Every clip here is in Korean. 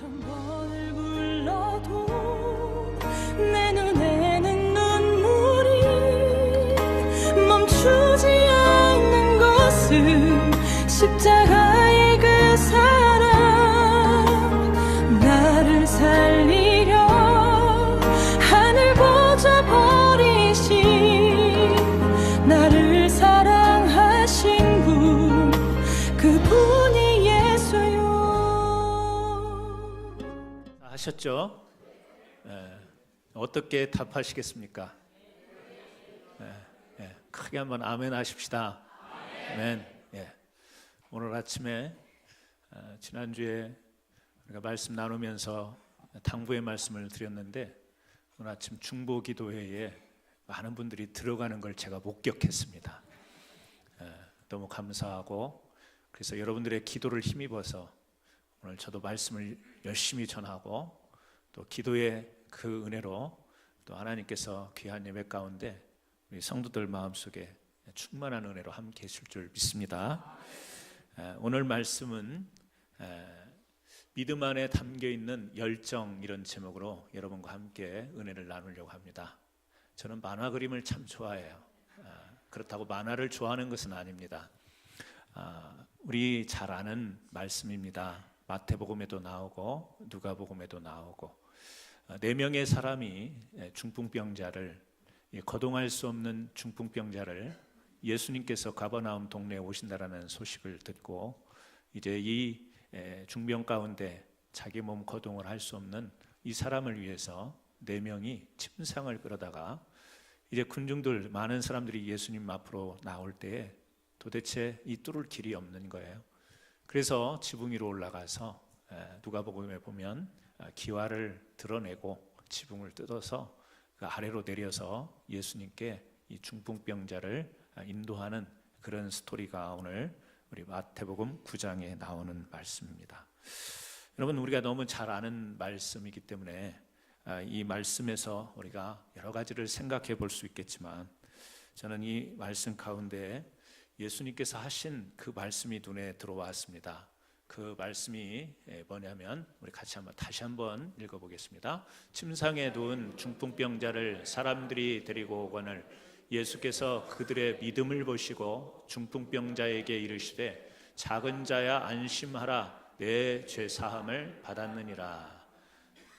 천 번을 불러도 내 눈에는 눈물이 멈추지 않는 것은 십자가의 그 사랑, 나를 살리려 하늘 보좌 버리신, 나를 사랑하신 분, 그분이 예수요. 하셨죠? 어떻게 답하시겠습니까? 크게 한번 아멘 하십시다. 아멘. 오늘 아침에 지난주에 우리가 말씀 나누면서 당부의 말씀을 드렸는데, 오늘 아침 중보기도회에 많은 분들이 들어가는 걸 제가 목격했습니다. 너무 감사하고, 그래서 여러분들의 기도를 힘입어서 오늘 저도 말씀을 열심히 전하고, 또 기도의 그 은혜로 또 하나님께서 귀한 예배 가운데 우리 성도들 마음속에 충만한 은혜로 함께 계실 줄 믿습니다. 오늘 말씀은 믿음 안에 담겨있는 열정, 이런 제목으로 여러분과 함께 은혜를 나누려고 합니다. 저는 만화 그림을 참 좋아해요. 그렇다고 만화를 좋아하는 것은 아닙니다. 우리 잘 아는 말씀입니다. 마태복음에도 나오고 누가복음에도 나오고, 4명의 사람이 중풍병자를, 거동할 수 없는 중풍병자를 예수님께서 가버나움 동네에 오신다라는 소식을 듣고, 이제 이 중병 가운데 자기 몸 거동을 할 수 없는 이 사람을 위해서 4명이 침상을 끌어다가, 이제 군중들, 많은 사람들이 예수님 앞으로 나올 때에 도대체 이 뚫을 길이 없는 거예요. 그래서 지붕 위로 올라가서 누가복음에 보면 기와를 드러내고 지붕을 뜯어서 그 아래로 내려서 예수님께 이 중풍병자를 인도하는 그런 스토리가 오늘 우리 마태복음 9장에 나오는 말씀입니다. 여러분, 우리가 너무 잘 아는 말씀이기 때문에 이 말씀에서 우리가 여러 가지를 생각해 볼 수 있겠지만, 저는 이 말씀 가운데 예수님께서 하신 그 말씀이 눈에 들어왔습니다. 그 말씀이 뭐냐면, 우리 같이 다시 한번 읽어보겠습니다. 침상에 누운 중풍병자를 사람들이 데리고 오거늘 예수께서 그들의 믿음을 보시고 중풍병자에게 이르시되, 작은 자야 안심하라, 내 죄 사함을 받았느니라.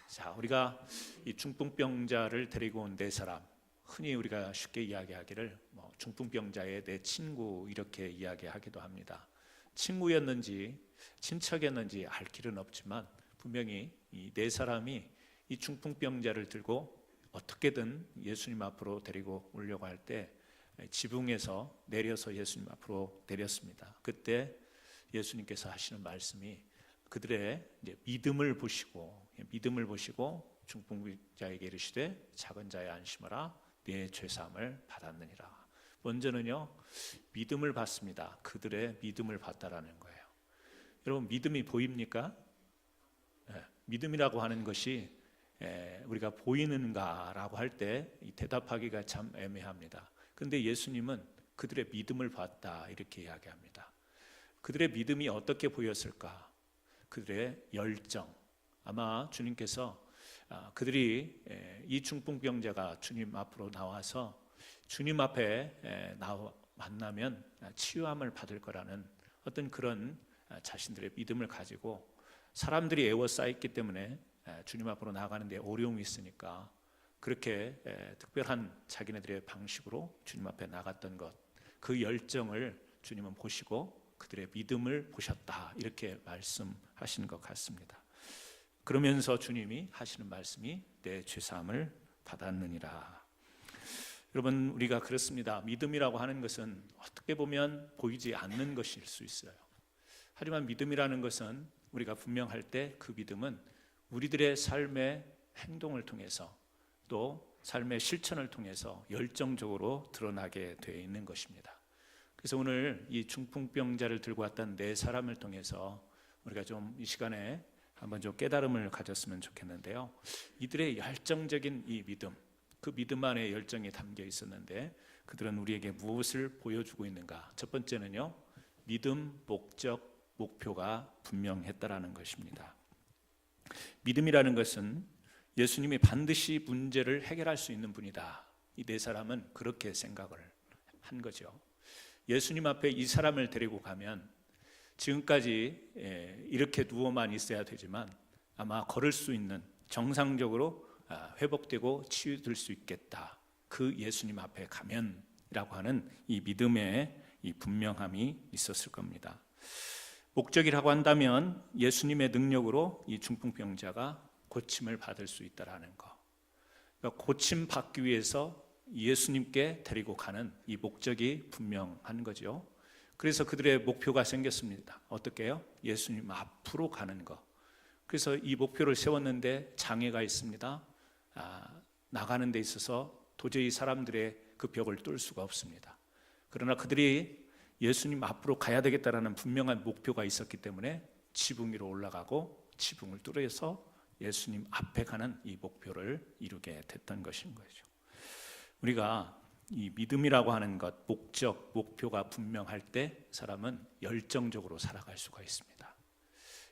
자, 우리가 이 중풍병자를 데리고 온 4사람, 흔히 우리가 쉽게 이야기하기를 중풍병자의 내 친구, 이렇게 이야기하기도 합니다. 친구였는지 친척이었는지 알 길은 없지만, 분명히 이 4사람이 이 중풍병자를 들고 어떻게든 예수님 앞으로 데리고 오려고 할 때 지붕에서 내려서 예수님 앞으로 내렸습니다. 그때 예수님께서 하시는 말씀이, 그들의 이제 믿음을 보시고 중풍병자에게 이르시되, 작은 자야 안심하라, 내 죄사함을 받았느니라. 먼저는요, 믿음을 받습니다. 그들의 믿음을 받다라는 거예요. 여러분, 믿음이 보입니까? 믿음이라고 하는 것이 우리가 보이는가라고 할 때 대답하기가 참 애매합니다. 그런데 예수님은 그들의 믿음을 봤다, 이렇게 이야기합니다. 그들의 믿음이 어떻게 보였을까? 그들의 열정. 아마 주님께서 그들이, 이 중풍병자가 주님 앞으로 나와서 주님 앞에 만나면 치유함을 받을 거라는 어떤 그런 자신들의 믿음을 가지고, 사람들이 애워싸였기 때문에 주님 앞으로 나가는 데 어려움이 있으니까 그렇게 특별한 자기네들의 방식으로 주님 앞에 나갔던 것, 그 열정을 주님은 보시고 그들의 믿음을 보셨다, 이렇게 말씀하시는 것 같습니다. 그러면서 주님이 하시는 말씀이, 내 죄사함을 받았느니라. 여러분, 우리가 그렇습니다. 믿음이라고 하는 것은 어떻게 보면 보이지 않는 것일 수 있어요. 하지만 믿음이라는 것은 우리가 분명할 때, 그 믿음은 우리들의 삶의 행동을 통해서, 또 삶의 실천을 통해서 열정적으로 드러나게 되어 있는 것입니다. 그래서 오늘 이 중풍병자를 들고 왔던 4사람을 통해서 우리가 좀 이 시간에 한번 좀 깨달음을 가졌으면 좋겠는데요. 이들의 열정적인 이 믿음, 그 믿음 안에 열정이 담겨 있었는데, 그들은 우리에게 무엇을 보여주고 있는가? 첫 번째는요, 믿음, 목적, 목표가 분명했다라는 것입니다. 믿음이라는 것은 예수님이 반드시 문제를 해결할 수 있는 분이다. 이 네 사람은 그렇게 생각을 한 거죠. 예수님 앞에 이 사람을 데리고 가면 지금까지 이렇게 누워만 있어야 되지만 아마 걸을 수 있는, 정상적으로 회복되고 치유될 수 있겠다. 그 예수님 앞에 가면이라고 하는 이 믿음의 이 분명함이 있었을 겁니다. 목적이라고 한다면 예수님의 능력으로 이 중풍병자가 고침을 받을 수 있다라는 거. 그러니까 고침 받기 위해서 예수님께 데리고 가는 이 목적이 분명한 거죠. 그래서 그들의 목표가 생겼습니다. 어떻게 해요? 예수님 앞으로 가는 거. 그래서 이 목표를 세웠는데 장애가 있습니다. 나가는 데 있어서 도저히 사람들의 그 벽을 뚫을 수가 없습니다. 그러나 그들이 예수님 앞으로 가야 되겠다라는 분명한 목표가 있었기 때문에 지붕 위로 올라가고 지붕을 뚫어서 예수님 앞에 가는 이 목표를 이루게 됐던 것인 거죠. 우리가 이 믿음이라고 하는 것, 목적, 목표가 분명할 때 사람은 열정적으로 살아갈 수가 있습니다.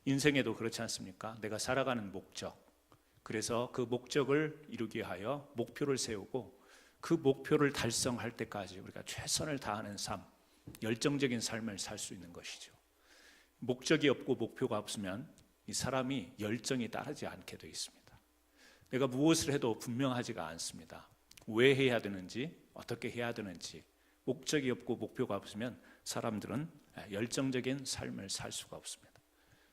인생에도 그렇지 않습니까? 내가 살아가는 목적, 그래서 그 목적을 이루기 위하여 목표를 세우고 그 목표를 달성할 때까지 우리가 최선을 다하는 삶, 열정적인 삶을 살 수 있는 것이죠. 목적이 없고 목표가 없으면 이 사람이 열정이 따르지 않게 되어 있습니다. 내가 무엇을 해도 분명하지가 않습니다. 왜 해야 되는지, 어떻게 해야 되는지 목적이 없고 목표가 없으면 사람들은 열정적인 삶을 살 수가 없습니다.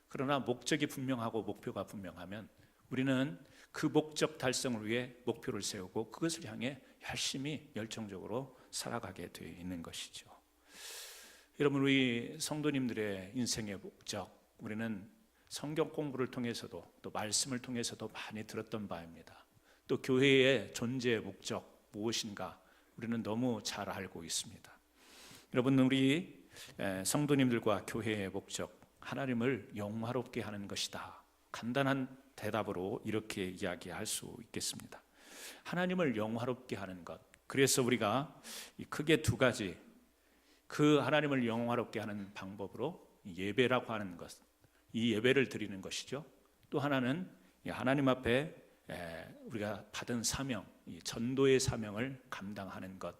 그러나 목적이 분명하고 목표가 분명하면 우리는 그 목적 달성을 위해 목표를 세우고 그것을 향해 열심히 열정적으로 살아가게 되어 있는 것이죠. 여러분, 우리 성도님들의 인생의 목적, 우리는 성경 공부를 통해서도 또 말씀을 통해서도 많이 들었던 바입니다. 또 교회의 존재의 목적 무엇인가 우리는 너무 잘 알고 있습니다. 여러분, 우리 성도님들과 교회의 목적, 하나님을 영화롭게 하는 것이다. 간단한 대답으로 이렇게 이야기할 수 있겠습니다. 하나님을 영화롭게 하는 것. 그래서 우리가 크게 두 가지, 그 하나님을 영화롭게 하는 방법으로 예배라고 하는 것, 이 예배를 드리는 것이죠. 또 하나는 하나님 앞에 우리가 받은 사명, 이 전도의 사명을 감당하는 것.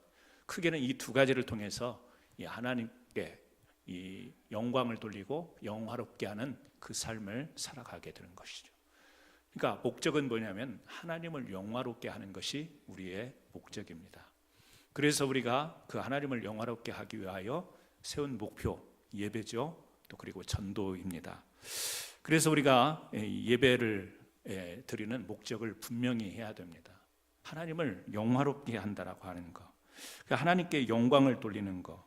크게는 이 두 가지를 통해서 하나님께 이 영광을 돌리고 영화롭게 하는 그 삶을 살아가게 되는 것이죠. 그러니까 목적은 뭐냐면 하나님을 영화롭게 하는 것이 우리의 목적입니다. 그래서 우리가 그 하나님을 영화롭게 하기 위하여 세운 목표, 예배죠. 또 그리고 전도입니다. 그래서 우리가 예배를 드리는 목적을 분명히 해야 됩니다. 하나님을 영화롭게 한다라고 하는 거, 하나님께 영광을 돌리는 거.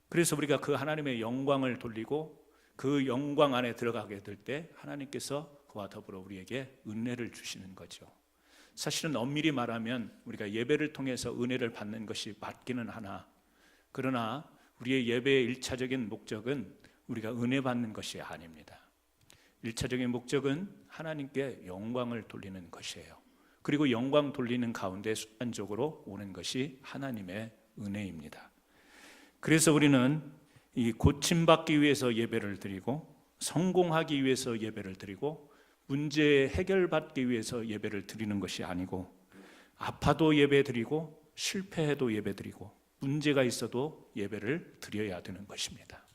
그래서 우리가 그 하나님의 영광을 돌리고 그 영광 안에 들어가게 될 때 하나님께서 그와 더불어 우리에게 은혜를 주시는 거죠. 사실은 엄밀히 말하면 우리가 예배를 통해서 은혜를 받는 것이 맞기는 하나, 그러나 우리의 예배의 1차적인 목적은 우리가 은혜 받는 것이 아닙니다. 1차적인 목적은 하나님께 영광을 돌리는 것이에요. 그리고 영광 돌리는 가운데 순간적으로 오는 것이 하나님의 은혜입니다. 그래서 우리는 이 고침받기 위해서 예배를 드리고, 성공하기 위해서 예배를 드리고, 문제 해결받기 위해서 예배를 드리는 것이 아니고, 아파도 예배 드리고 실패해도 예배 드리고 문제가 있어도 예배를 드려야 되는 것입니다.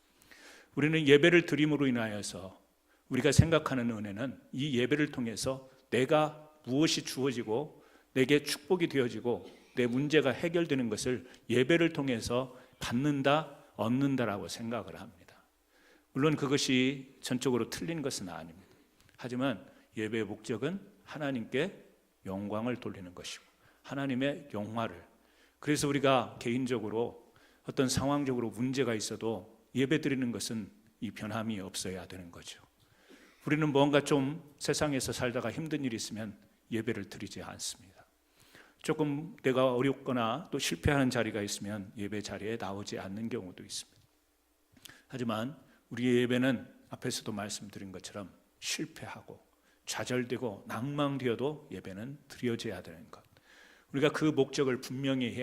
우리는 예배를 드림으로 인하여서 우리가 생각하는 은혜는 이 예배를 통해서 내가 무엇이 주어지고 내게 축복이 되어지고 내 문제가 해결되는 것을 예배를 통해서 받는다, 얻는다라고 생각을 합니다. 물론 그것이 전적으로 틀린 것은 아닙니다. 하지만 예배의 목적은 하나님께 영광을 돌리는 것이고 하나님의 영화를, 그래서 우리가 개인적으로 어떤 상황적으로 문제가 있어도 예배 드리는 것은 이 변함이 없어야 되는 거죠. 우리는 뭔가 좀 세상에서 살다가 힘든 일이 있으면 예배를 드리지 않습니다. 조금 내가 어렵거나 또 실패하는 자리가 있으면 예배 자리에 나오지 않는 경우도 있습니다. 하지만 우리의 예배는 앞에서도 말씀드린 것처럼 실패하고 좌절되고 낭망되어도 예배는 드려져야 되는 것. 우리가 그 목적을 분명히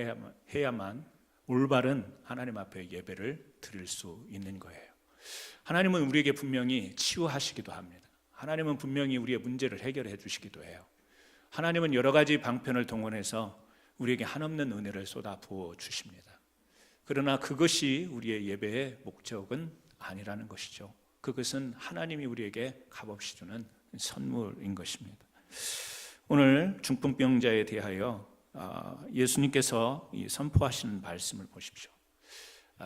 해야만 올바른 하나님 앞에 예배를 드릴 수 있는 거예요. 하나님은 우리에게 분명히 치유하시기도 합니다. 하나님은 분명히 우리의 문제를 해결해 주시기도 해요. 하나님은 여러 가지 방편을 동원해서 우리에게 한없는 은혜를 쏟아 부어 주십니다. 그러나 그것이 우리의 예배의 목적은 아니라는 것이죠. 그것은 하나님이 우리에게 값없이 주는 선물인 것입니다. 오늘 중풍병자에 대하여 예수님께서 선포하시는 말씀을 보십시오.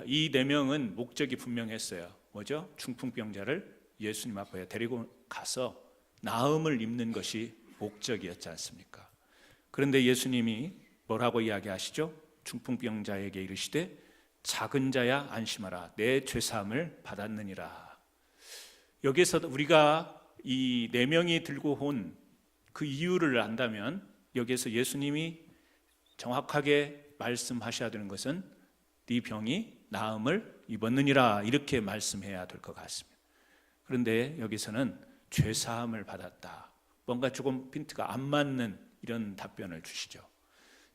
이 4명은 목적이 분명했어요. 뭐죠? 중풍병자를 예수님 앞에 데리고 가서 나음을 입는 것이 목적이었지 않습니까? 그런데 예수님이 뭐라고 이야기하시죠? 중풍병자에게 이르시되 작은 자야 안심하라, 내 죄사함을 받았느니라. 여기서 우리가 이 4명이 들고 온 그 이유를 안다면 여기에서 예수님이 정확하게 말씀하셔야 되는 것은 네 병이 나음을 입었느니라, 이렇게 말씀해야 될 것 같습니다. 그런데 여기서는 죄사함을 받았다, 뭔가 조금 핀트가 안 맞는 이런 답변을 주시죠.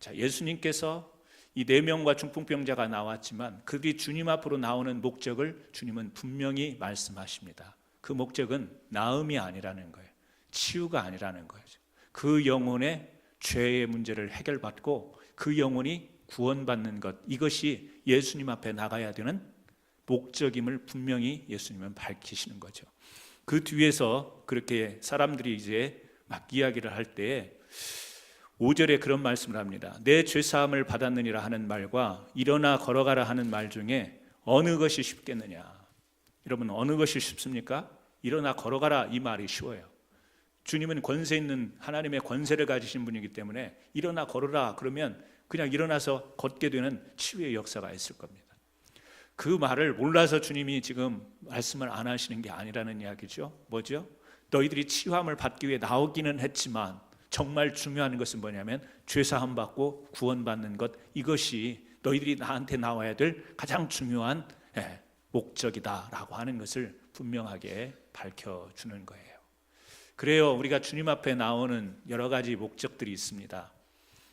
자, 예수님께서 이 4명과 중풍병자가 나왔지만 그들이 주님 앞으로 나오는 목적을 주님은 분명히 말씀하십니다. 그 목적은 나음이 아니라는 거예요. 치유가 아니라는 거죠. 그 영혼의 죄의 문제를 해결받고 그 영혼이 구원받는 것, 이것이 예수님 앞에 나가야 되는 목적임을 분명히 예수님은 밝히시는 거죠. 그 뒤에서 그렇게 사람들이 이제 막 이야기를 할 때에 5절에 그런 말씀을 합니다. 내 죄사함을 받았느니라 하는 말과 일어나 걸어가라 하는 말 중에 어느 것이 쉽겠느냐? 여러분, 어느 것이 쉽습니까? 일어나 걸어가라, 이 말이 쉬워요. 주님은 권세 있는 하나님의 권세를 가지신 분이기 때문에 일어나 걸어라 그러면 그냥 일어나서 걷게 되는 치유의 역사가 있을 겁니다. 그 말을 몰라서 주님이 지금 말씀을 안 하시는 게 아니라는 이야기죠. 뭐죠? 너희들이 치유함을 받기 위해 나오기는 했지만 정말 중요한 것은 뭐냐면 죄사함 받고 구원받는 것, 이것이 너희들이 나한테 나와야 될 가장 중요한 목적이다라고 하는 것을 분명하게 밝혀주는 거예요. 그래요, 우리가 주님 앞에 나오는 여러 가지 목적들이 있습니다.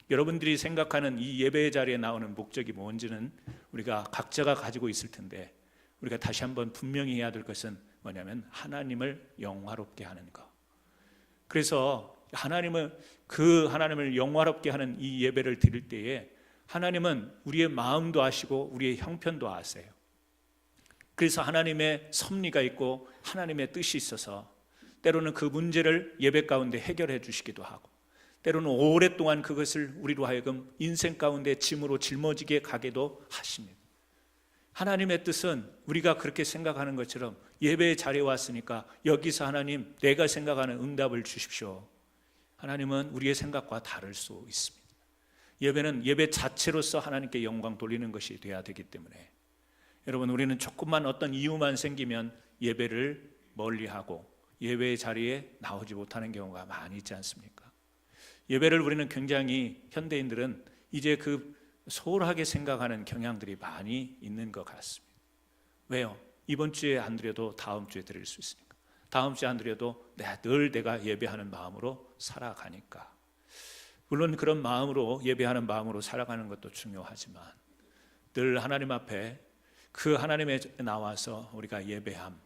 여러분들이 생각하는 이 예배의 자리에 나오는 목적이 뭔지는 우리가 각자가 가지고 있을 텐데, 우리가 다시 한번 분명히 해야 될 것은 뭐냐면 하나님을 영화롭게 하는 것. 그래서 하나님을 영화롭게 하는 이 예배를 드릴 때에 하나님은 우리의 마음도 아시고 우리의 형편도 아세요. 그래서 하나님의 섭리가 있고 하나님의 뜻이 있어서 때로는 그 문제를 예배 가운데 해결해 주시기도 하고, 때로는 오랫동안 그것을 우리로 하여금 인생 가운데 짐으로 짊어지게 가게도 하십니다. 하나님의 뜻은 우리가 그렇게 생각하는 것처럼 예배의 자리에 왔으니까 여기서 하나님 내가 생각하는 응답을 주십시오. 하나님은 우리의 생각과 다를 수 있습니다. 예배는 예배 자체로서 하나님께 영광 돌리는 것이 돼야 되기 때문에, 여러분, 우리는 조금만 어떤 이유만 생기면 예배를 멀리하고 예배의 자리에 나오지 못하는 경우가 많이 있지 않습니까? 예배를 우리는 굉장히, 현대인들은 이제 소홀하게 생각하는 경향들이 많이 있는 것 같습니다. 왜요? 이번 주에 안 드려도 다음 주에 드릴 수 있으니까, 다음 주에 안 드려도 늘 내가 예배하는 마음으로 살아가니까. 물론 그런 마음으로, 예배하는 마음으로 살아가는 것도 중요하지만 늘 하나님 앞에 그 하나님에 나와서 우리가 예배함,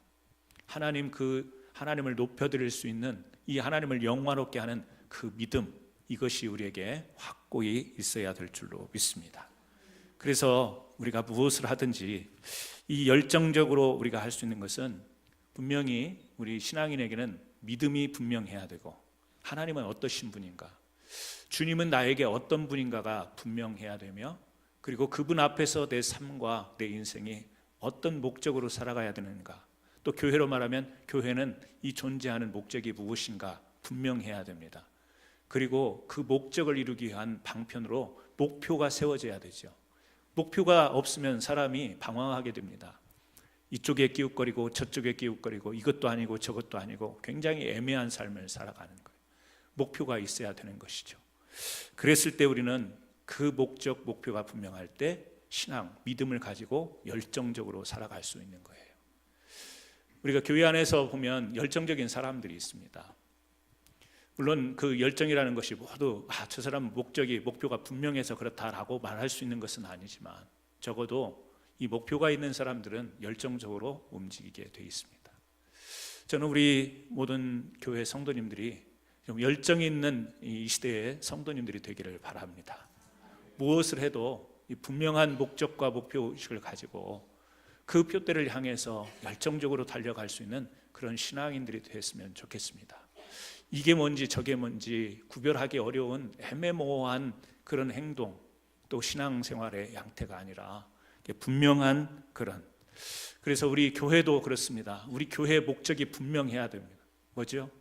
하나님을 높여드릴 수 있는 이 하나님을 영화롭게 하는 그 믿음, 이것이 우리에게 확고히 있어야 될 줄로 믿습니다. 그래서 우리가 무엇을 하든지 이 열정적으로 우리가 할 수 있는 것은 분명히 우리 신앙인에게는 믿음이 분명해야 되고, 하나님은 어떠신 분인가, 주님은 나에게 어떤 분인가가 분명해야 되며, 그리고 그분 앞에서 내 삶과 내 인생이 어떤 목적으로 살아가야 되는가, 또 교회로 말하면 교회는 이 존재하는 목적이 무엇인가 분명해야 됩니다. 그리고 그 목적을 이루기 위한 방편으로 목표가 세워져야 되죠. 목표가 없으면 사람이 방황하게 됩니다. 이쪽에 끼웃거리고 저쪽에 끼웃거리고 이것도 아니고 저것도 아니고 굉장히 애매한 삶을 살아가는 거예요. 목표가 있어야 되는 것이죠. 그랬을 때 우리는 그 목표가 분명할 때 신앙, 믿음을 가지고 열정적으로 살아갈 수 있는 거예요. 우리가 교회 안에서 보면 열정적인 사람들이 있습니다. 물론 그 열정이라는 것이 모두 저 사람 목표가 분명해서 그렇다라고 말할 수 있는 것은 아니지만, 적어도 이 목표가 있는 사람들은 열정적으로 움직이게 돼 있습니다. 저는 우리 모든 교회 성도님들이 좀 열정이 있는 이 시대의 성도님들이 되기를 바랍니다. 무엇을 해도 이 분명한 목적과 목표의식을 가지고 그 표대를 향해서 열정적으로 달려갈 수 있는 그런 신앙인들이 됐으면 좋겠습니다. 이게 뭔지 저게 뭔지 구별하기 어려운 애매모호한 그런 행동, 또 신앙생활의 양태가 아니라 분명한 그런, 그래서 우리 교회도 그렇습니다. 우리 교회의 목적이 분명해야 됩니다. 뭐죠?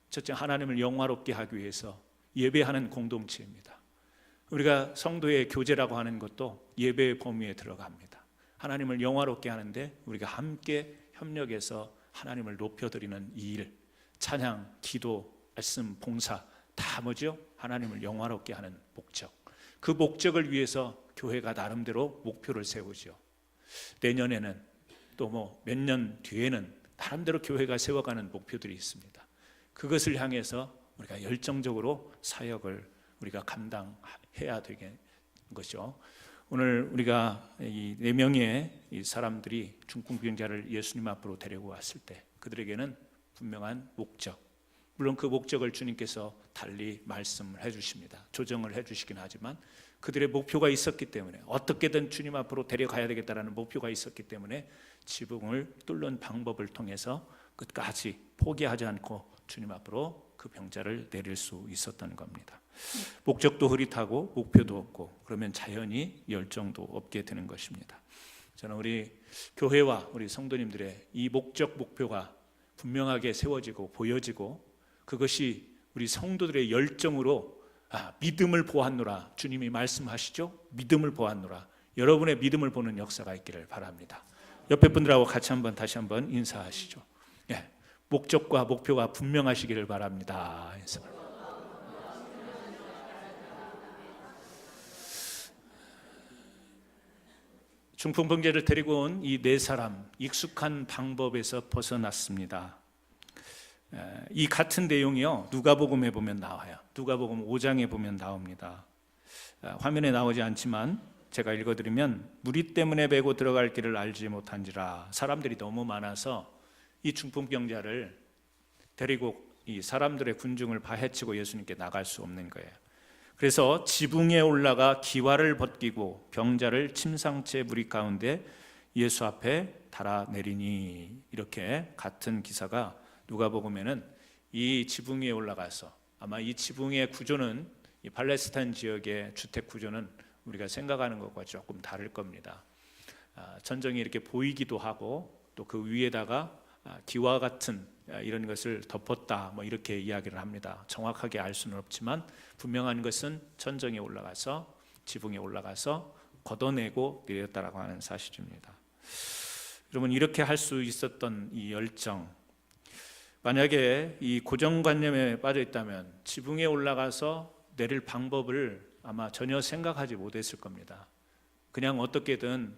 첫째, 하나님을 영화롭게 하기 위해서 예배하는 공동체입니다. 우리가 성도의 교제라고 하는 것도 예배의 범위에 들어갑니다. 하나님을 영화롭게 하는데 우리가 함께 협력해서 하나님을 높여드리는 이 일, 찬양, 기도, 말씀, 봉사 다 뭐죠? 하나님을 영화롭게 하는 목적. 그 목적을 위해서 교회가 나름대로 목표를 세우죠. 내년에는 또 뭐 몇 년 뒤에는 나름대로 교회가 세워가는 목표들이 있습니다. 그것을 향해서 우리가 열정적으로 사역을 우리가 감당해야 되는 것이죠. 오늘 우리가 이 4명의 이 사람들이 중풍병자를 예수님 앞으로 데리고 왔을 때 그들에게는 분명한 목적, 물론 그 목적을 주님께서 달리 말씀을 해주십니다. 조정을 해주시긴 하지만 그들의 목표가 있었기 때문에 어떻게든 주님 앞으로 데려가야 되겠다라는 목표가 있었기 때문에 지붕을 뚫는 방법을 통해서 끝까지 포기하지 않고 주님 앞으로 그 병자를 내릴 수 있었던 겁니다. 목적도 흐릿하고 목표도 없고 그러면 자연히 열정도 없게 되는 것입니다. 저는 우리 교회와 우리 성도님들의 이 목적, 목표가 분명하게 세워지고 보여지고 그것이 우리 성도들의 열정으로 믿음을 보았노라, 주님이 말씀하시죠. 믿음을 보았노라. 여러분의 믿음을 보는 역사가 있기를 바랍니다. 옆에 분들하고 같이 다시 한번 인사하시죠. 예, 목적과 목표가 분명하시기를 바랍니다. 중풍병자를 데리고 온 이 4사람, 익숙한 방법에서 벗어났습니다. 이 같은 내용이요, 누가복음에 보면 나와요. 누가복음 5장에 보면 나옵니다. 화면에 나오지 않지만 제가 읽어드리면, 무리 때문에 베고 들어갈 길을 알지 못한지라. 사람들이 너무 많아서 이 중풍병자를 데리고 이 사람들의 군중을 파헤치고 예수님께 나갈 수 없는 거예요. 그래서 지붕에 올라가 기와를 벗기고 병자를 침상채 무리 가운데 예수 앞에 달아내리니. 이렇게 같은 기사가 누가복음에는 이 지붕 위에 올라가서, 아마 이 지붕의 구조는 이 팔레스타인 지역의 주택 구조는 우리가 생각하는 것과 조금 다를 겁니다. 천정이 이렇게 보이기도 하고 또 그 위에다가 기와 같은 이런 것을 덮었다, 뭐 이렇게 이야기를 합니다. 정확하게 알 수는 없지만 분명한 것은 천정에 올라가서, 지붕에 올라가서 걷어내고 내렸다라고 하는 사실입니다. 여러분, 이렇게 할 수 있었던 이 열정, 만약에 이 고정관념에 빠져 있다면 지붕에 올라가서 내릴 방법을 아마 전혀 생각하지 못했을 겁니다. 그냥 어떻게든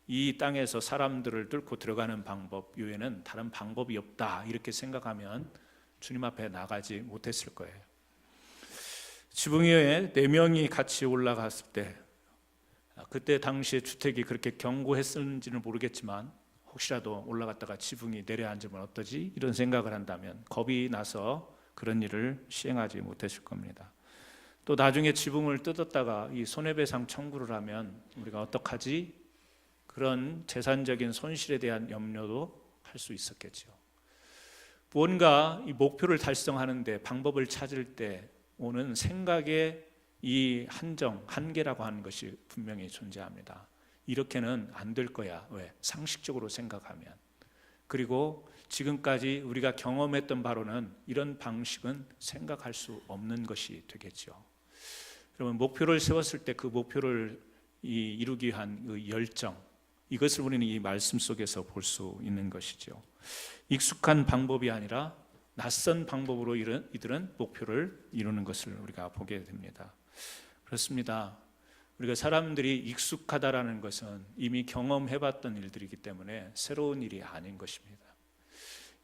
이 땅에서 사람들을 뚫고 들어가는 방법 외에는 다른 방법이 없다, 이렇게 생각하면 주님 앞에 나가지 못했을 거예요. 지붕 위에 4명이 같이 올라갔을 때, 그때 당시에 주택이 그렇게 견고했는지는 모르겠지만 혹시라도 올라갔다가 지붕이 내려앉으면 어떠지? 이런 생각을 한다면 겁이 나서 그런 일을 시행하지 못했을 겁니다. 또 나중에 지붕을 뜯었다가 이 손해배상 청구를 하면 우리가 어떡하지? 그런 재산적인 손실에 대한 염려도 할 수 있었겠죠. 무언가 이 목표를 달성하는데 방법을 찾을 때 오는 생각의 이 한계라고 하는 것이 분명히 존재합니다. 이렇게는 안 될 거야. 왜? 상식적으로 생각하면. 그리고 지금까지 우리가 경험했던 바로는 이런 방식은 생각할 수 없는 것이 되겠죠. 여러분, 목표를 세웠을 때 그 목표를 이루기 위한 그 열정, 이것을 우리는 이 말씀 속에서 볼 수 있는 것이죠. 익숙한 방법이 아니라 낯선 방법으로 이들은 목표를 이루는 것을 우리가 보게 됩니다. 그렇습니다. 우리가 사람들이 익숙하다라는 것은 이미 경험해봤던 일들이기 때문에 새로운 일이 아닌 것입니다.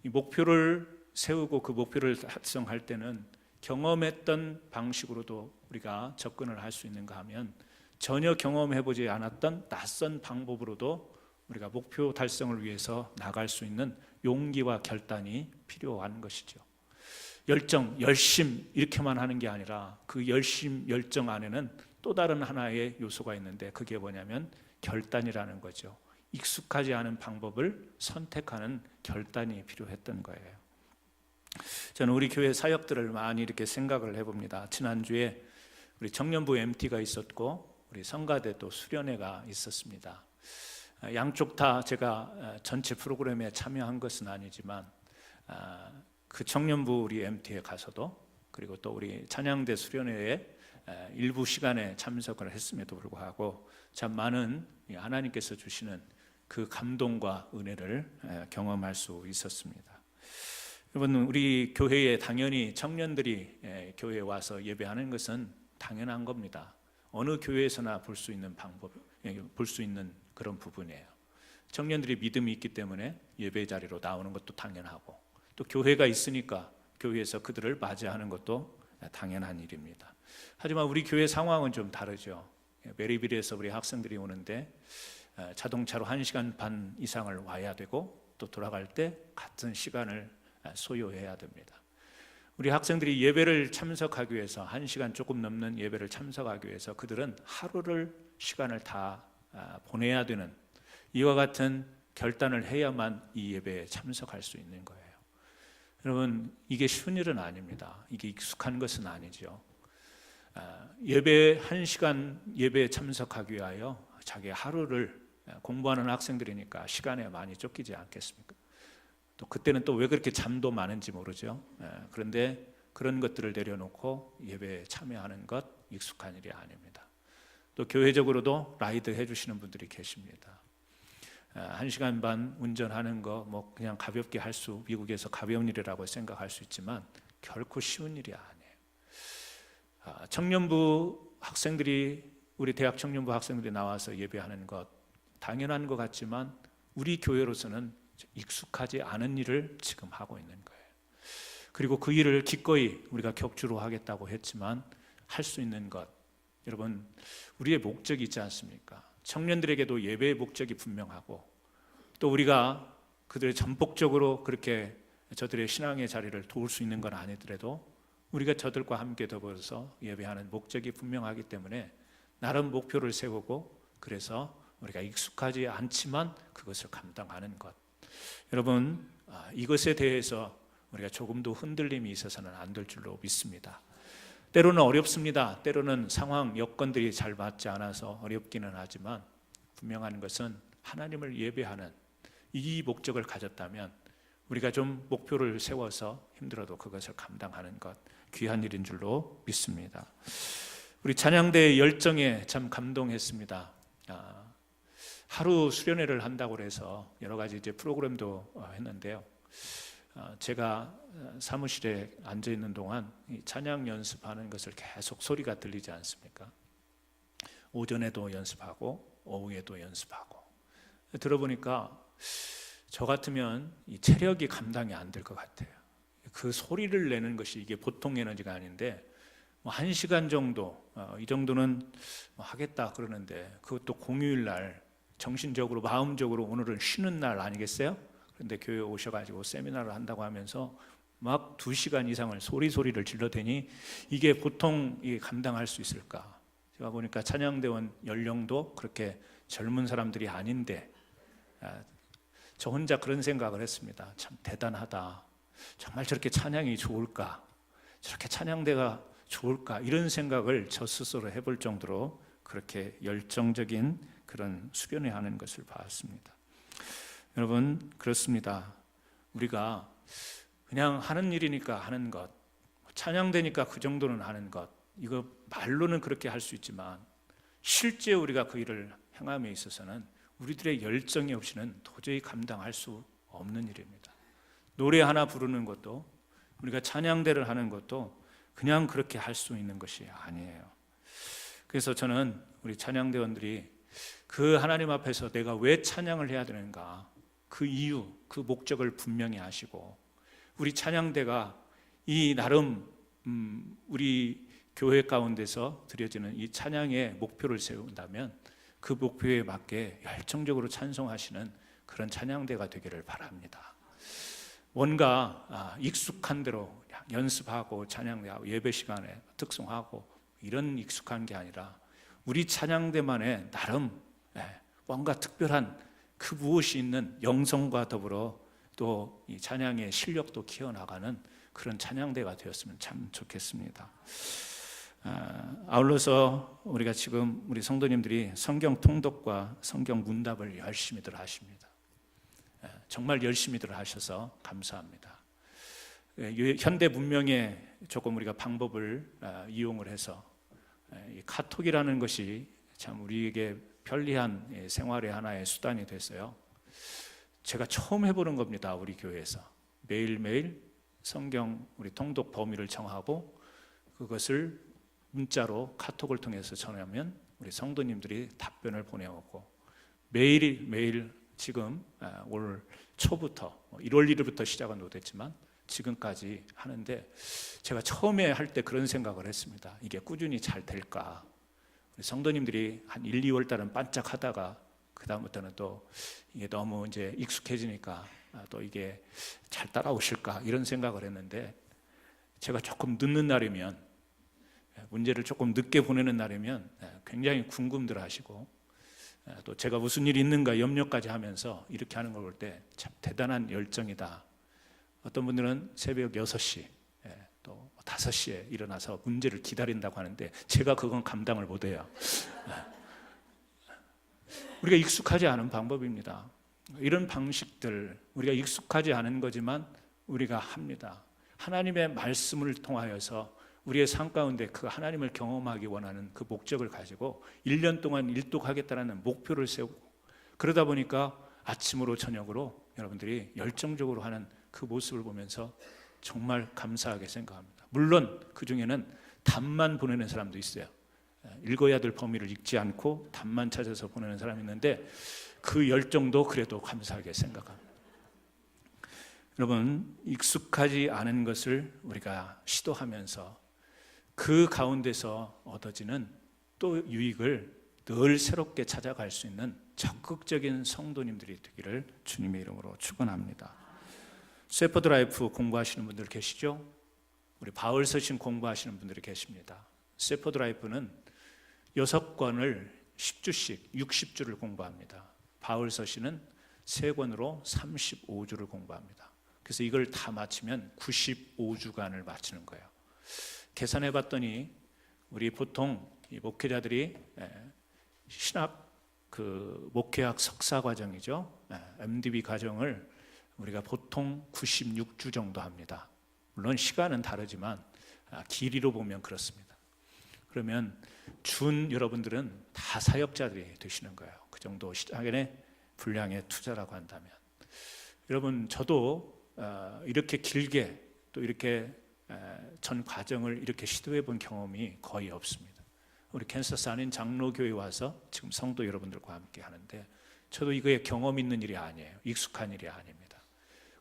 이 목표를 세우고 그 목표를 달성할 때는 경험했던 방식으로도 우리가 접근을 할 수 있는가 하면 전혀 경험해보지 않았던 낯선 방법으로도 우리가 목표 달성을 위해서 나갈 수 있는 용기와 결단이 필요한 것이죠. 열정, 열심 이렇게만 하는 게 아니라 그 열심, 열정 안에는 또 다른 하나의 요소가 있는데 그게 뭐냐면 결단이라는 거죠. 익숙하지 않은 방법을 선택하는 결단이 필요했던 거예요. 저는 우리 교회 사역들을 많이 이렇게 생각을 해봅니다. 지난주에 우리 청년부 MT가 있었고 우리 성가대 또 수련회가 있었습니다. 양쪽 다 제가 전체 프로그램에 참여한 것은 아니지만 그 청년부 우리 MT에 가서도 그리고 또 우리 찬양대 수련회에 일부 시간에 참석을 했음에도 불구하고 참 많은 하나님께서 주시는 그 감동과 은혜를 경험할 수 있었습니다. 여러분, 우리 교회에 당연히 청년들이 교회에 와서 예배하는 것은 당연한 겁니다. 어느 교회에서나 볼 수 있는 방법, 볼 수 있는 그런 부분이에요. 청년들이 믿음이 있기 때문에 예배 자리로 나오는 것도 당연하고 또 교회가 있으니까 교회에서 그들을 맞이하는 것도 당연한 일입니다. 하지만 우리 교회 상황은 좀 다르죠. 메리빌에서 우리 학생들이 오는데 자동차로 1시간 반 이상을 와야 되고 또 돌아갈 때 같은 시간을 소요해야 됩니다. 우리 학생들이 예배를 참석하기 위해서 1시간 조금 넘는 예배를 참석하기 위해서 그들은 하루를 시간을 다 보내야 되는 이와 같은 결단을 해야만 이 예배에 참석할 수 있는 거예요. 여러분, 이게 쉬운 일은 아닙니다. 이게 익숙한 것은 아니죠. 예배 1시간 예배에 참석하기 위하여 자기 하루를 공부하는 학생들이니까 시간에 많이 쫓기지 않겠습니까? 또 그때는 또 왜 그렇게 잠도 많은지 모르죠. 그런데 그런 것들을 내려놓고 예배에 참여하는 것 익숙한 일이 아닙니다. 또 교회적으로도 라이드 해주시는 분들이 계십니다. 1시간 반 운전하는 거 뭐 그냥 가볍게 할 수, 미국에서 가벼운 일이라고 생각할 수 있지만 결코 쉬운 일이 아니에요. 청년부 학생들이, 우리 대학 청년부 학생들이 나와서 예배하는 것 당연한 것 같지만 우리 교회로서는 익숙하지 않은 일을 지금 하고 있는 거예요. 그리고 그 일을 기꺼이 우리가 격주로 하겠다고 했지만 할 수 있는 것, 여러분, 우리의 목적이 있지 않습니까? 청년들에게도 예배의 목적이 분명하고 또 우리가 그들의 전폭적으로 그렇게 저들의 신앙의 자리를 도울 수 있는 건 아니더라도 우리가 저들과 함께 더불어서 예배하는 목적이 분명하기 때문에 나름 목표를 세우고 그래서 우리가 익숙하지 않지만 그것을 감당하는 것, 여러분, 이것에 대해서 우리가 조금도 흔들림이 있어서는 안 될 줄로 믿습니다. 때로는 어렵습니다. 때로는 상황, 여건들이 잘 맞지 않아서 어렵기는 하지만 분명한 것은 하나님을 예배하는 이 목적을 가졌다면 우리가 좀 목표를 세워서 힘들어도 그것을 감당하는 것 귀한 일인 줄로 믿습니다. 우리 찬양대의 열정에 참 감동했습니다. 하루 수련회를 한다고 해서 여러 가지 이제 프로그램도 했는데요. 제가 사무실에 앉아 있는 동안 이 찬양 연습하는 것을 계속 소리가 들리지 않습니까? 오전에도 연습하고 오후에도 연습하고 들어보니까 저 같으면 이 체력이 감당이 안 될 것 같아요. 그 소리를 내는 것이 이게 보통 에너지가 아닌데 뭐 1시간 정도 이 정도는 하겠다 그러는데 그것도 공휴일 날 정신적으로 마음적으로 오늘은 쉬는 날 아니겠어요? 그런데 교회에 오셔가지고 세미나를 한다고 하면서 막 2시간 이상을 소리를 질러대니 이게 보통 감당할 수 있을까? 제가 보니까 찬양대원 연령도 그렇게 젊은 사람들이 아닌데 저 혼자 그런 생각을 했습니다. 참 대단하다. 정말 저렇게 찬양이 좋을까? 저렇게 찬양대가 좋을까? 이런 생각을 저 스스로 해볼 정도로 그렇게 열정적인 그런 수련회 하는 것을 봤습니다. 여러분, 그렇습니다. 우리가 그냥 하는 일이니까 하는 것, 찬양되니까 그 정도는 하는 것, 이거 말로는 그렇게 할 수 있지만 실제 우리가 그 일을 행함에 있어서는 우리들의 열정이 없이는 도저히 감당할 수 없는 일입니다. 노래 하나 부르는 것도 우리가 찬양대를 하는 것도 그냥 그렇게 할 수 있는 것이 아니에요. 그래서 저는 우리 찬양대원들이 그 하나님 앞에서 내가 왜 찬양을 해야 되는가, 그 이유, 그 목적을 분명히 아시고 우리 찬양대가 이 나름 우리 교회 가운데서 드려지는 이 찬양의 목표를 세운다면 그 목표에 맞게 열정적으로 찬송하시는 그런 찬양대가 되기를 바랍니다. 뭔가 익숙한 대로 연습하고 찬양대하고 예배 시간에 특송하고 이런 익숙한 게 아니라 우리 찬양대만의 나름 뭔가 특별한 그 무엇이 있는 영성과 더불어 또 이 찬양의 실력도 키워나가는 그런 찬양대가 되었으면 참 좋겠습니다. 아울러서 우리가 지금 우리 성도님들이 성경 통독과 성경 문답을 열심히들 하십니다. 정말 열심히들 하셔서 감사합니다. 현대 문명의 조금 우리가 방법을 이용을 해서 이 카톡이라는 것이 참 우리에게 편리한 생활의 하나의 수단이 됐어요. 제가 처음 해보는 겁니다. 우리 교회에서 매일매일 성경 우리 통독 범위를 정하고 그것을 문자로 카톡을 통해서 전하면 우리 성도님들이 답변을 보내오고 매일 지금 올 초부터 1월 1일부터 시작은 못했지만 지금까지 하는데 제가 처음에 할 때 그런 생각을 했습니다. 이게 꾸준히 잘 될까? 우리 성도님들이 한 1, 2월 달은 반짝하다가 그 다음부터는 또 이게 너무 이제 익숙해지니까 또 이게 잘 따라오실까 이런 생각을 했는데 제가 조금 늦는 날이면 문제를 조금 늦게 보내는 날이면 굉장히 궁금들 하시고 또 제가 무슨 일이 있는가 염려까지 하면서 이렇게 하는 걸 볼 때 참 대단한 열정이다. 어떤 분들은 새벽 6시 또 5시에 일어나서 문제를 기다린다고 하는데 제가 그건 감당을 못해요. 우리가 익숙하지 않은 방법입니다. 이런 방식들 우리가 익숙하지 않은 거지만 우리가 합니다. 하나님의 말씀을 통하여서 우리의 삶 가운데 그 하나님을 경험하기 원하는 그 목적을 가지고 1년 동안 일독하겠다는 목표를 세우고 그러다 보니까 아침으로 저녁으로 여러분들이 열정적으로 하는 그 모습을 보면서 정말 감사하게 생각합니다. 물론 그 중에는 답만 보내는 사람도 있어요. 읽어야 될 범위를 읽지 않고 답만 찾아서 보내는 사람이 있는데 그 열정도 그래도 감사하게 생각합니다. 여러분, 익숙하지 않은 것을 우리가 시도하면서 그 가운데서 얻어지는 또 유익을 늘 새롭게 찾아갈 수 있는 적극적인 성도님들이 되기를 주님의 이름으로 축원합니다. 셰퍼드 라이프 공부하시는 분들 계시죠? 우리 바울 서신 공부하시는 분들이 계십니다. 셰퍼드 라이프는 6권을 10주씩 60주를 공부합니다. 바울 서신은 3권으로 35주를 공부합니다. 그래서 이걸 다 마치면 95주간을 마치는 거예요. 계산해 봤더니 우리 보통 이 목회자들이 신학 그 목회학 석사 과정이죠. MDB 과정을 우리가 보통 96주 정도 합니다. 물론 시간은 다르지만 길이로 보면 그렇습니다. 그러면 준 여러분들은 다 사역자들이 되시는 거예요. 그 정도 시간의 분량의 투자라고 한다면 여러분 저도 이렇게 길게 또 이렇게 전 과정을 이렇게 시도해 본 경험이 거의 없습니다. 우리 캔사스 안인 장로교회 와서 지금 성도 여러분들과 함께 하는데 저도 이거에 경험 있는 일이 아니에요. 익숙한 일이 아닙니다.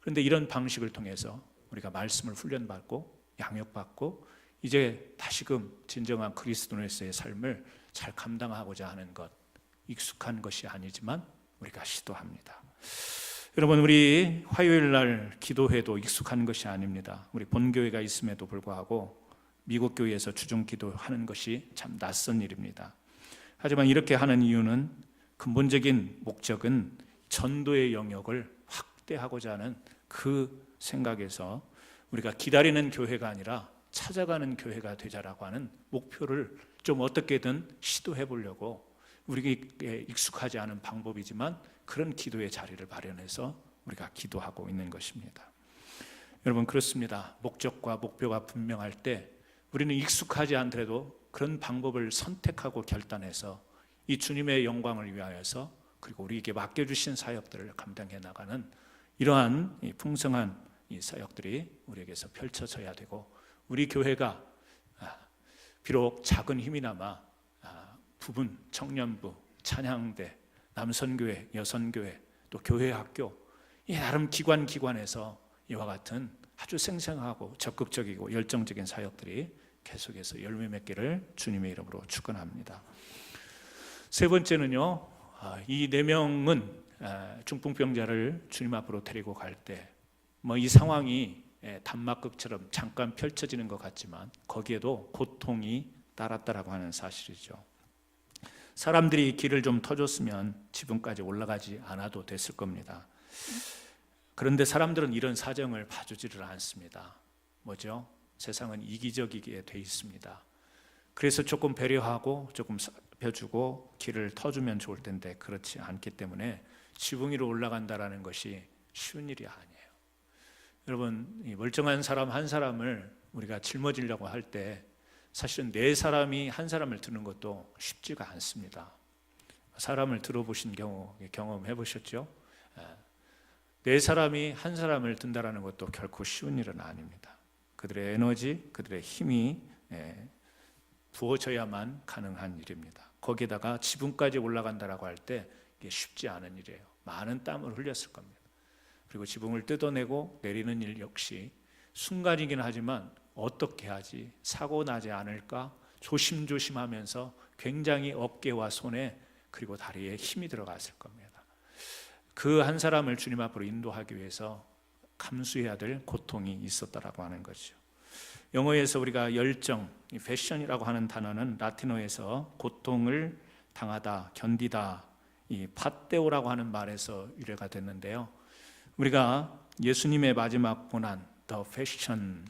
그런데 이런 방식을 통해서 우리가 말씀을 훈련받고 양육받고 이제 다시금 진정한 그리스도인으로서의 삶을 잘 감당하고자 하는 것, 익숙한 것이 아니지만 우리가 시도합니다. 여러분, 우리 화요일 날 기도회도 익숙한 것이 아닙니다. 우리 본교회가 있음에도 불구하고 미국 교회에서 주중 기도하는 것이 참 낯선 일입니다. 하지만 이렇게 하는 이유는 근본적인 목적은 전도의 영역을 확대하고자 하는 그 생각에서 우리가 기다리는 교회가 아니라 찾아가는 교회가 되자라고 하는 목표를 좀 어떻게든 시도해 보려고 우리에게 익숙하지 않은 방법이지만 그런 기도의 자리를 마련해서 우리가 기도하고 있는 것입니다. 여러분, 그렇습니다. 목적과 목표가 분명할 때 우리는 익숙하지 않더라도 그런 방법을 선택하고 결단해서 이 주님의 영광을 위하여서 그리고 우리에게 맡겨주신 사역들을 감당해 나가는 이러한 풍성한 이 사역들이 우리에게서 펼쳐져야 되고 우리 교회가 비록 작은 힘이나마 부분, 청년부, 찬양대, 남선교회, 여선교회, 또 교회학교 이 나름 기관에서 이와 같은 아주 생생하고 적극적이고 열정적인 사역들이 계속해서 열매 맺기를 주님의 이름으로 축원합니다. 세 번째는요, 이 4명은 중풍병자를 주님 앞으로 데리고 갈 때 이 상황이 단막극처럼 잠깐 펼쳐지는 것 같지만 거기에도 고통이 따랐다라고 하는 사실이죠. 사람들이 길을 좀 터줬으면 지붕까지 올라가지 않아도 됐을 겁니다. 그런데 사람들은 이런 사정을 봐주지를 않습니다. 뭐죠? 세상은 이기적이게 돼 있습니다. 그래서 조금 배려하고 조금 살펴주고 길을 터주면 좋을 텐데 그렇지 않기 때문에 지붕 위로 올라간다라는 것이 쉬운 일이 아니에요. 여러분, 이 멀쩡한 사람 한 사람을 우리가 짊어지려고 할 때 사실은 네 사람이 한 사람을 드는 것도 쉽지가 않습니다. 사람을 들어보신 경험해 보셨죠? 네 사람이 한 사람을 든다라는 것도 결코 쉬운 일은 아닙니다. 그들의 에너지, 그들의 힘이 부어져야만 가능한 일입니다. 거기에다가 지붕까지 올라간다라고 할 때 이게 쉽지 않은 일이에요. 많은 땀을 흘렸을 겁니다. 그리고 지붕을 뜯어내고 내리는 일 역시 순간이긴 하지만 어떻게 하지? 사고 나지 않을까? 조심조심하면서 굉장히 어깨와 손에 그리고 다리에 힘이 들어갔을 겁니다. 그 한 사람을 주님 앞으로 인도하기 위해서 감수해야 될 고통이 있었다라고 하는 거죠. 영어에서 우리가 열정, 패션이라고 하는 단어는 라틴어에서 고통을 당하다, 견디다, 이 파테오라고 하는 말에서 유래가 됐는데요. 우리가 예수님의 마지막 고난, the passion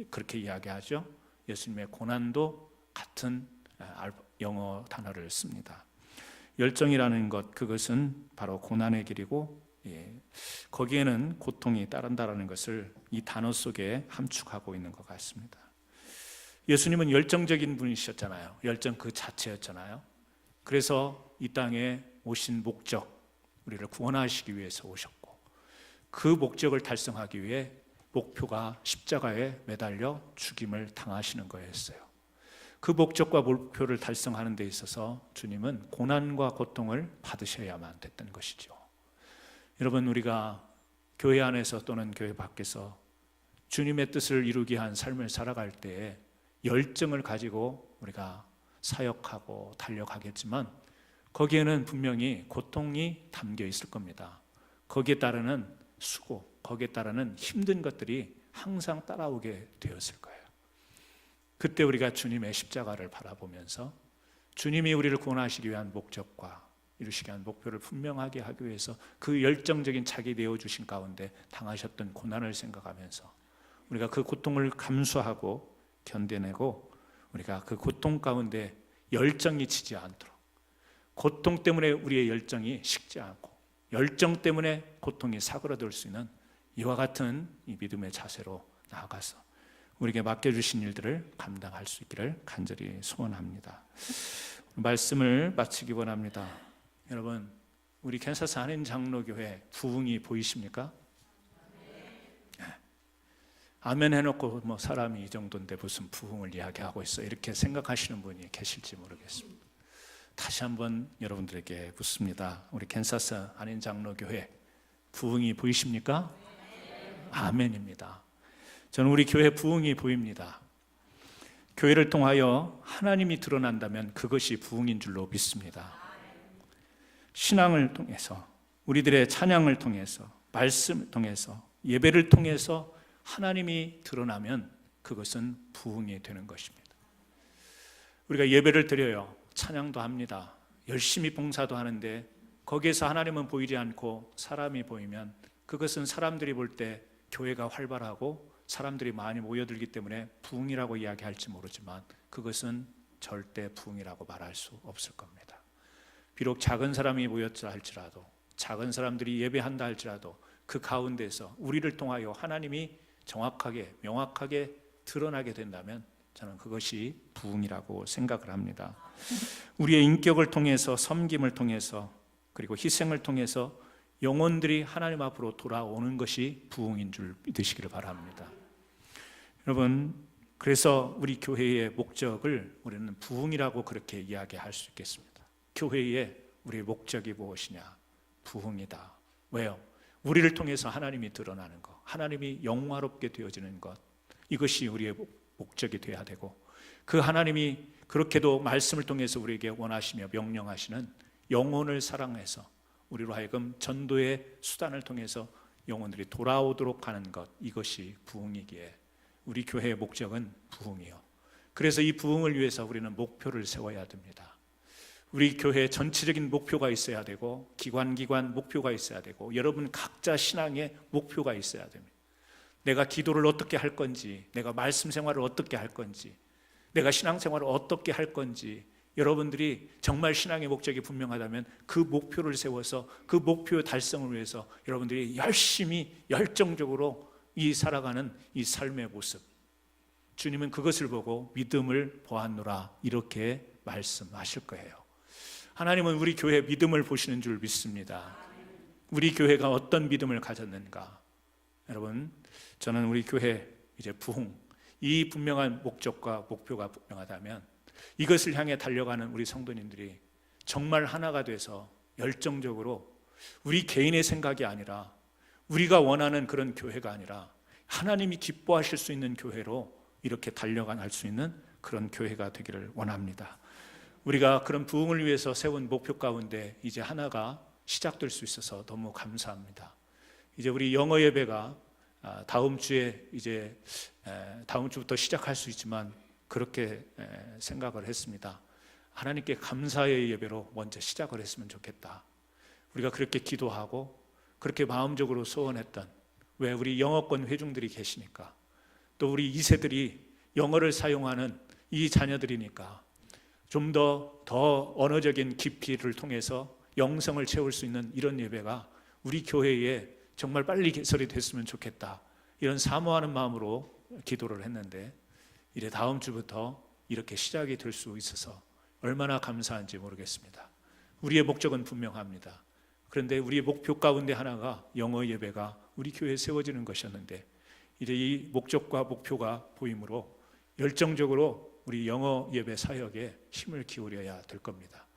그렇게 이야기하죠. 예수님의 고난도 같은 영어 단어를 씁니다. 열정이라는 것, 그것은 바로 고난의 길이고 거기에는 고통이 따른다라는 것을 이 단어 속에 함축하고 있는 것 같습니다. 예수님은 열정적인 분이셨잖아요. 열정 그 자체였잖아요. 그래서 이 땅에 오신 목적, 우리를 구원하시기 위해서 오셨고 그 목적을 달성하기 위해 목표가 십자가에 매달려 죽임을 당하시는 거였어요. 그 목적과 목표를 달성하는 데 있어서 주님은 고난과 고통을 받으셔야만 됐던 것이죠. 여러분, 우리가 교회 안에서 또는 교회 밖에서 주님의 뜻을 이루기 위한 삶을 살아갈 때에 열정을 가지고 우리가 사역하고 달려가겠지만 거기에는 분명히 고통이 담겨 있을 겁니다. 거기에 따르는 수고, 거기에 따르는 힘든 것들이 항상 따라오게 되었을 거예요. 그때 우리가 주님의 십자가를 바라보면서 주님이 우리를 구원하시기 위한 목적과 이루시기 위한 목표를 분명하게 하기 위해서 그 열정적인 자기 내어주신 가운데 당하셨던 고난을 생각하면서 우리가 그 고통을 감수하고 견뎌내고 우리가 그 고통 가운데 열정이 지지 않도록, 고통 때문에 우리의 열정이 식지 않고 열정 때문에 고통이 사그라들 수 있는 이와 같은 이 믿음의 자세로 나아가서 우리에게 맡겨주신 일들을 감당할 수 있기를 간절히 소원합니다. 말씀을 마치기 원합니다. 여러분, 우리 캔사스 한인장로교회 부흥이 보이십니까? 아멘 해놓고 사람이 이 정도인데 무슨 부흥을 이야기하고 있어 이렇게 생각하시는 분이 계실지 모르겠습니다. 다시 한번 여러분들에게 묻습니다. 우리 캔사스 한인장로교회 부흥이 보이십니까? 아멘입니다. 저는 우리 교회 부흥이 보입니다. 교회를 통하여 하나님이 드러난다면 그것이 부흥인 줄로 믿습니다. 신앙을 통해서, 우리들의 찬양을 통해서, 말씀을 통해서, 예배를 통해서 하나님이 드러나면 그것은 부흥이 되는 것입니다. 우리가 예배를 드려요. 찬양도 합니다. 열심히 봉사도 하는데 거기에서 하나님은 보이지 않고 사람이 보이면 그것은 사람들이 볼 때 교회가 활발하고 사람들이 많이 모여들기 때문에 부흥이라고 이야기할지 모르지만 그것은 절대 부흥이라고 말할 수 없을 겁니다. 비록 작은 사람이 모였다 할지라도, 작은 사람들이 예배한다 할지라도 그 가운데서 우리를 통하여 하나님이 정확하게 명확하게 드러나게 된다면 저는 그것이 부흥이라고 생각을 합니다. 우리의 인격을 통해서, 섬김을 통해서, 그리고 희생을 통해서 영혼들이 하나님 앞으로 돌아오는 것이 부흥인 줄 믿으시기를 바랍니다. 여러분, 그래서 우리 교회의 목적을 우리는 부흥이라고 그렇게 이야기할 수 있겠습니다. 교회의 우리의 목적이 무엇이냐? 부흥이다. 왜요? 우리를 통해서 하나님이 드러나는 것, 하나님이 영화롭게 되어지는 것, 이것이 우리의 목적이 되어야 되고, 그 하나님이 그렇게도 말씀을 통해서 우리에게 원하시며 명령하시는 영혼을 사랑해서 우리로 하여금 전도의 수단을 통해서 영혼들이 돌아오도록 하는 것, 이것이 부흥이기에 우리 교회의 목적은 부흥이요. 그래서 이 부흥을 위해서 우리는 목표를 세워야 됩니다. 우리 교회에 전체적인 목표가 있어야 되고 기관 목표가 있어야 되고 여러분 각자 신앙의 목표가 있어야 됩니다. 내가 기도를 어떻게 할 건지, 내가 말씀 생활을 어떻게 할 건지, 내가 신앙생활을 어떻게 할 건지, 여러분들이 정말 신앙의 목적이 분명하다면 그 목표를 세워서 그 목표 달성을 위해서 여러분들이 열심히 열정적으로 살아가는 이 삶의 모습, 주님은 그것을 보고 믿음을 보았노라 이렇게 말씀하실 거예요. 하나님은 우리 교회의 믿음을 보시는 줄 믿습니다. 우리 교회가 어떤 믿음을 가졌는가. 여러분, 저는 우리 교회 이제 부흥, 이 분명한 목적과 목표가 분명하다면 이것을 향해 달려가는 우리 성도님들이 정말 하나가 돼서 열정적으로 우리 개인의 생각이 아니라 우리가 원하는 그런 교회가 아니라 하나님이 기뻐하실 수 있는 교회로 이렇게 달려갈 수 있는 그런 교회가 되기를 원합니다. 우리가 그런 부흥을 위해서 세운 목표 가운데 이제 하나가 시작될 수 있어서 너무 감사합니다. 이제 우리 영어 예배가 다음 주에 이제 다음 주부터 시작할 수 있지만 그렇게 생각을 했습니다. 하나님께 감사의 예배로 먼저 시작을 했으면 좋겠다. 우리가 그렇게 기도하고 그렇게 마음적으로 소원했던, 왜 우리 영어권 회중들이 계시니까, 또 우리 2세들이 영어를 사용하는 이 자녀들이니까 좀 더 언어적인 깊이를 통해서 영성을 채울 수 있는 이런 예배가 우리 교회에 정말 빨리 개설이 됐으면 좋겠다, 이런 사모하는 마음으로 기도를 했는데 이제 다음 주부터 이렇게 시작이 될 수 있어서 얼마나 감사한지 모르겠습니다. 우리의 목적은 분명합니다. 그런데 우리의 목표 가운데 하나가 영어 예배가 우리 교회에 세워지는 것이었는데 이제 이 목적과 목표가 보이므로 열정적으로 우리 영어 예배 사역에 힘을 기울여야 될 겁니다.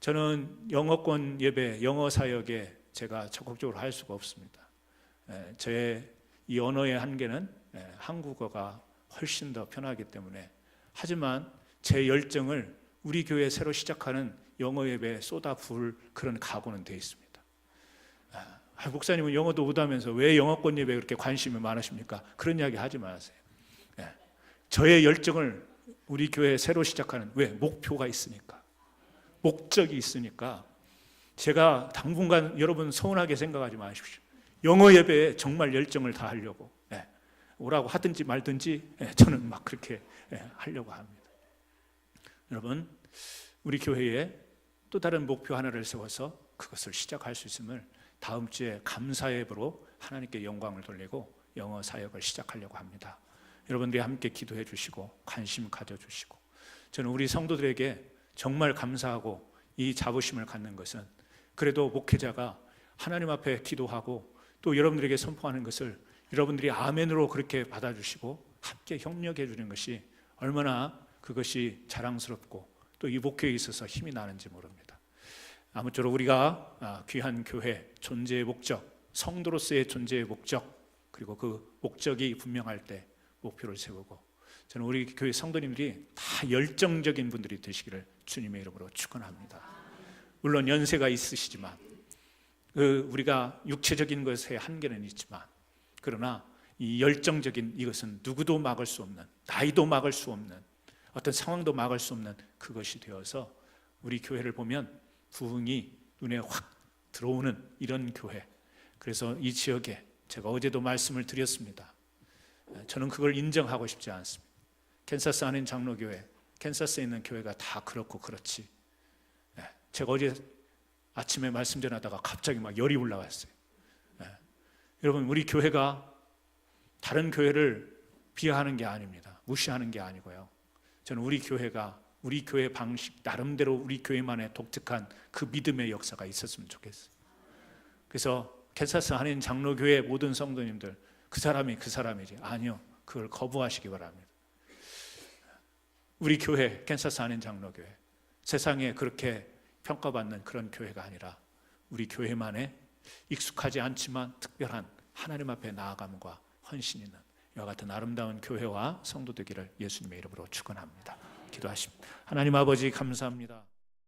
저는 영어권 예배, 영어 사역에 제가 적극적으로 할 수가 없습니다. 제 이 언어의 한계는 한국어가 훨씬 더 편하기 때문에, 하지만 제 열정을 우리 교회 새로 시작하는 영어 예배에 쏟아부을 그런 각오는 되어 있습니다. 목사님은 영어도 못하면서 왜 영어권 예배에 그렇게 관심이 많으십니까? 그런 이야기 하지 마세요. 저의 열정을 우리 교회 새로 시작하는, 왜? 목표가 있으니까, 목적이 있으니까. 제가 당분간 여러분 서운하게 생각하지 마십시오. 영어 예배에 정말 열정을 다하려고 오라고 하든지 말든지 저는 막 그렇게 하려고 합니다. 여러분, 우리 교회에 또 다른 목표 하나를 세워서 그것을 시작할 수 있음을 다음 주에 감사의 예배로 하나님께 영광을 돌리고 영어 사역을 시작하려고 합니다. 여러분들이 함께 기도해 주시고 관심 가져주시고, 저는 우리 성도들에게 정말 감사하고 이 자부심을 갖는 것은, 그래도 목회자가 하나님 앞에 기도하고 또 여러분들에게 선포하는 것을 여러분들이 아멘으로 그렇게 받아주시고 함께 협력해 주는 것이 얼마나 그것이 자랑스럽고 또 이 목회에 있어서 힘이 나는지 모릅니다. 아무쪼록 우리가 귀한 교회 존재의 목적, 성도로서의 존재의 목적, 그리고 그 목적이 분명할 때 목표를 세우고, 저는 우리 교회 성도님들이 다 열정적인 분들이 되시기를 주님의 이름으로 축원합니다. 물론 연세가 있으시지만 우리가 육체적인 것에 한계는 있지만, 그러나 이 열정적인 이것은 누구도 막을 수 없는, 나이도 막을 수 없는, 어떤 상황도 막을 수 없는 그것이 되어서 우리 교회를 보면 부흥이 눈에 확 들어오는 이런 교회. 그래서 이 지역에 제가 어제도 말씀을 드렸습니다. 저는 그걸 인정하고 싶지 않습니다. 캔사스 한인 장로교회, 캔사스에 있는 교회가 다 그렇고 그렇지. 제가 어제 아침에 말씀 전하다가 갑자기 막 열이 올라왔어요. 여러분, 우리 교회가 다른 교회를 비하하는 게 아닙니다. 무시하는 게 아니고요. 저는 우리 교회가 우리 교회 방식 나름대로 우리 교회만의 독특한 그 믿음의 역사가 있었으면 좋겠어요. 그래서 캔사스 한인 장로교회 모든 성도님들, 그 사람이 그 사람이지, 아니요, 그걸 거부하시기 바랍니다. 우리 교회 캔사스 한인 장로교회, 세상에 그렇게 평가받는 그런 교회가 아니라 우리 교회만의 익숙하지 않지만 특별한 하나님 앞에 나아감과 헌신 있는 이와 같은 아름다운 교회와 성도 되기를 예수님의 이름으로 축원합니다. 기도하십니다. 하나님 아버지 감사합니다.